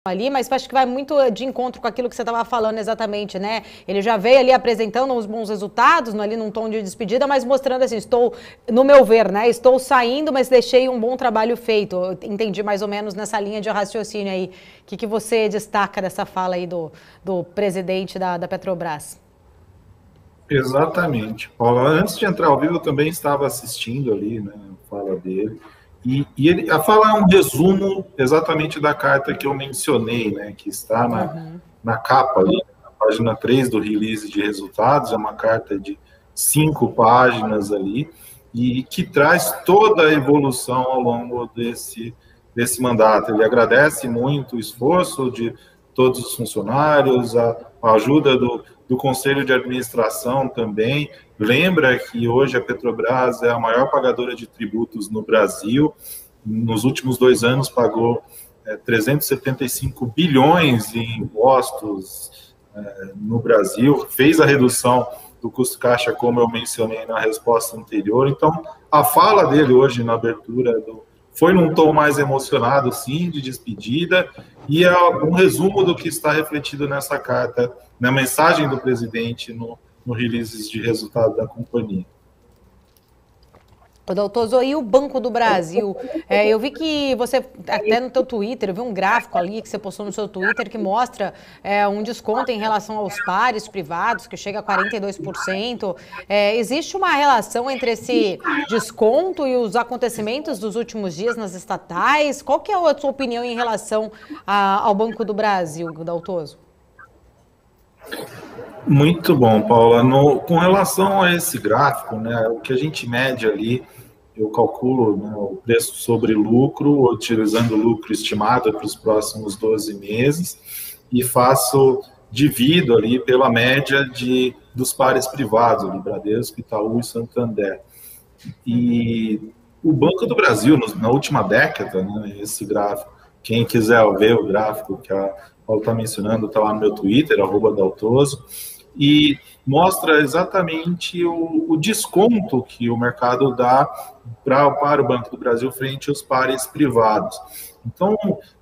ali, mas acho que vai muito de encontro com aquilo que você estava falando exatamente, né? Ele já veio ali apresentando os bons resultados, ali num tom de despedida, mas mostrando assim, estou, no meu ver, né? Estou saindo, mas deixei um bom trabalho feito. Eu entendi mais ou menos nessa linha de raciocínio aí. O que você destaca dessa fala aí do presidente da Petrobras? Exatamente, Paula. Antes de entrar ao vivo, eu também estava assistindo ali, né, a fala dele. A fala é um resumo exatamente da carta que eu mencionei, né, que está na capa ali, na página 3 do release de resultados. É uma carta de 5 páginas ali, e que traz toda a evolução ao longo desse mandato. Ele agradece muito o esforço de todos os funcionários, a ajuda do Conselho de Administração também. Lembra que hoje a Petrobras é a maior pagadora de tributos no Brasil. Nos últimos 2 anos pagou 375 bilhões em impostos no Brasil, fez a redução do custo caixa, como eu mencionei na resposta anterior. Então, a fala dele hoje na abertura foi num tom mais emocionado, sim, de despedida, e é um resumo do que está refletido nessa carta, na mensagem do presidente no release de resultado da companhia. Doutor, e o Banco do Brasil? Eu vi que você, até no teu Twitter, eu vi um gráfico ali que você postou no seu Twitter que mostra um desconto em relação aos pares privados, que chega a 42%. Existe uma relação entre esse desconto e os acontecimentos dos últimos dias nas estatais? Qual que é a sua opinião em relação ao Banco do Brasil, Daltoso? Muito bom, Paula. Com relação a esse gráfico, né, o que a gente mede ali, eu calculo, né, o preço sobre lucro, utilizando o lucro estimado para os próximos 12 meses, e divido ali pela média dos pares privados, ali, Bradesco, Itaú e Santander. E o Banco do Brasil, na última década, né, esse gráfico, quem quiser ver o gráfico que a Paula está mencionando, está lá no meu Twitter, @Daltoso, e mostra exatamente o desconto que o mercado dá para o Banco do Brasil frente aos pares privados. Então,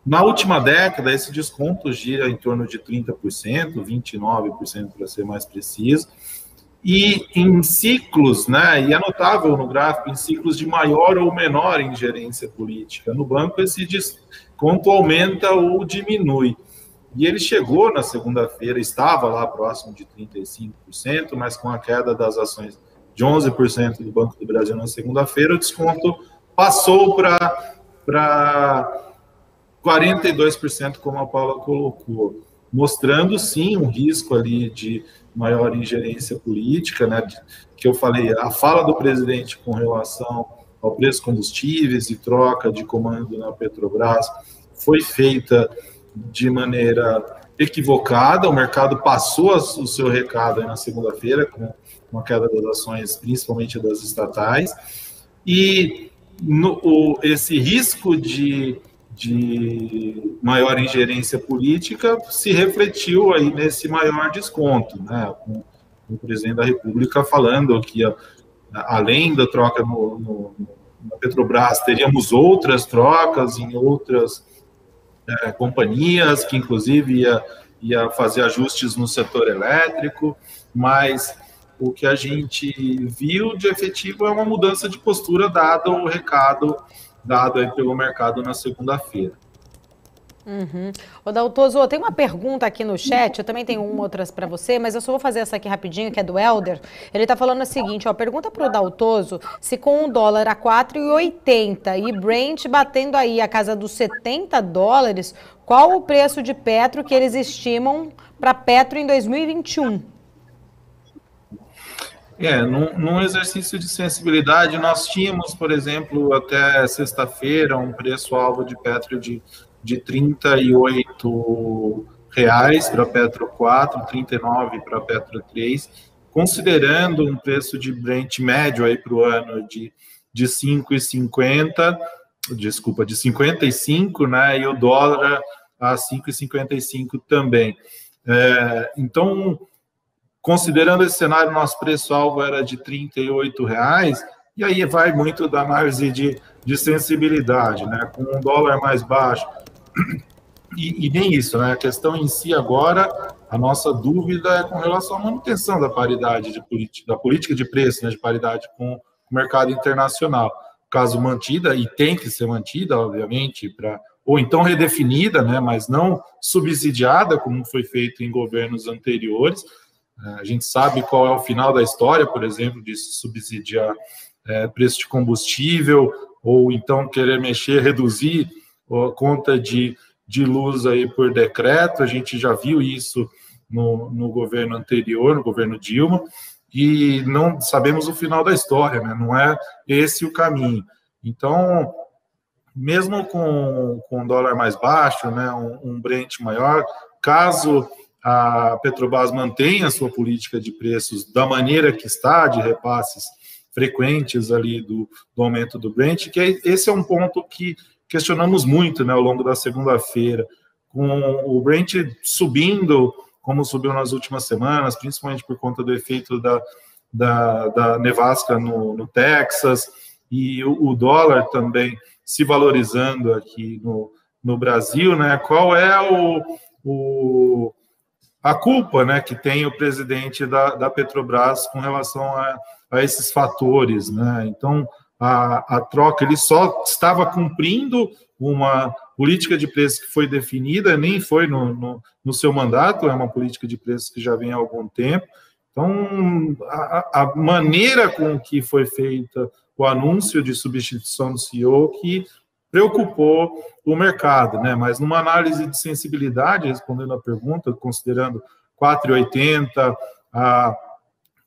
na última década, esse desconto gira em torno de 30%, 29% para ser mais preciso, e em ciclos, né, e é notável no gráfico, em ciclos de maior ou menor ingerência política no banco, esse desconto aumenta ou diminui. E ele chegou na segunda-feira, estava lá próximo de 35%, mas com a queda das ações de 11% do Banco do Brasil na segunda-feira, o desconto passou para 42%, como a Paula colocou, mostrando, sim, um risco ali de maior ingerência política, né, que eu falei, a fala do presidente com relação ao preço dos combustíveis e troca de comando na Petrobras foi feita de maneira equivocada. O mercado passou o seu recado na segunda-feira, com a queda das ações, principalmente das estatais, e esse risco de maior ingerência política se refletiu aí nesse maior desconto, né, com o presidente da República falando que, além da troca na Petrobras, teríamos outras trocas em outras companhias, que inclusive ia fazer ajustes no setor elétrico, mas o que a gente viu de efetivo é uma mudança de postura, dado o recado dado aí pelo mercado na segunda-feira. Daltoso, tem uma pergunta aqui no chat, eu também tenho outras para você, mas eu só vou fazer essa aqui rapidinho, que é do Helder. Ele está falando o seguinte, pergunta para o Daltoso se com o dólar a 4,80 e Brent batendo aí a casa dos $70, qual o preço de Petro que eles estimam para Petro em 2021? Num exercício de sensibilidade, nós tínhamos, por exemplo, até sexta-feira, um preço-alvo de Petro de R$ 38 para Petro 4, 39 para Petro 3, considerando um preço de Brent médio aí para o ano de 5,50, de 55, né, e o dólar a 5,55 também. Então, considerando esse cenário, nosso preço-alvo era de R$ 38, e aí vai muito da análise de sensibilidade, né? Com um dólar mais baixo, E nem isso, né? A questão em si agora, a nossa dúvida é com relação à manutenção da paridade da política de preço, né, de paridade com o mercado internacional. Caso mantida, e tem que ser mantida, obviamente, ou então redefinida, né, mas não subsidiada, como foi feito em governos anteriores. A gente sabe qual é o final da história, por exemplo, de subsidiar preço de combustível, ou então querer mexer, reduzir a conta de luz aí por decreto. A gente já viu isso no governo anterior, no governo Dilma, e não sabemos o final da história, né? Não é esse o caminho. Então, mesmo com o dólar mais baixo, né, um Brent maior, caso a Petrobras mantenha a sua política de preços da maneira que está, de repasses frequentes ali do aumento do Brent, que esse é um ponto que questionamos muito, né, ao longo da segunda-feira, com o Brent subindo, como subiu nas últimas semanas, principalmente por conta do efeito da nevasca no Texas, e o dólar também se valorizando aqui no Brasil, né? Qual é a culpa, né, que tem o presidente da Petrobras com relação a esses fatores, né? Então, a troca, ele só estava cumprindo uma política de preços que foi definida, nem foi no seu mandato, é uma política de preços que já vem há algum tempo. Então, a maneira com que foi feita o anúncio de substituição do CEO que preocupou o mercado, né? Mas numa análise de sensibilidade, respondendo a pergunta, considerando 4,80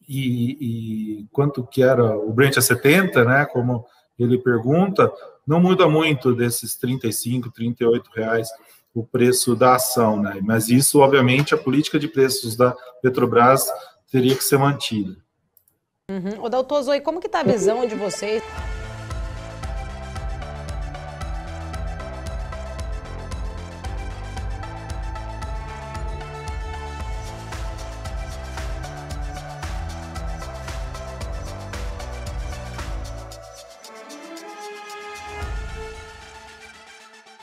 e quanto que era o Brent a 70, né? Como ele pergunta, não muda muito desses 35, 38 reais o preço da ação, né? Mas isso, obviamente, a política de preços da Petrobras teria que ser mantida. Ô, doutor Zoe, como que está a visão de vocês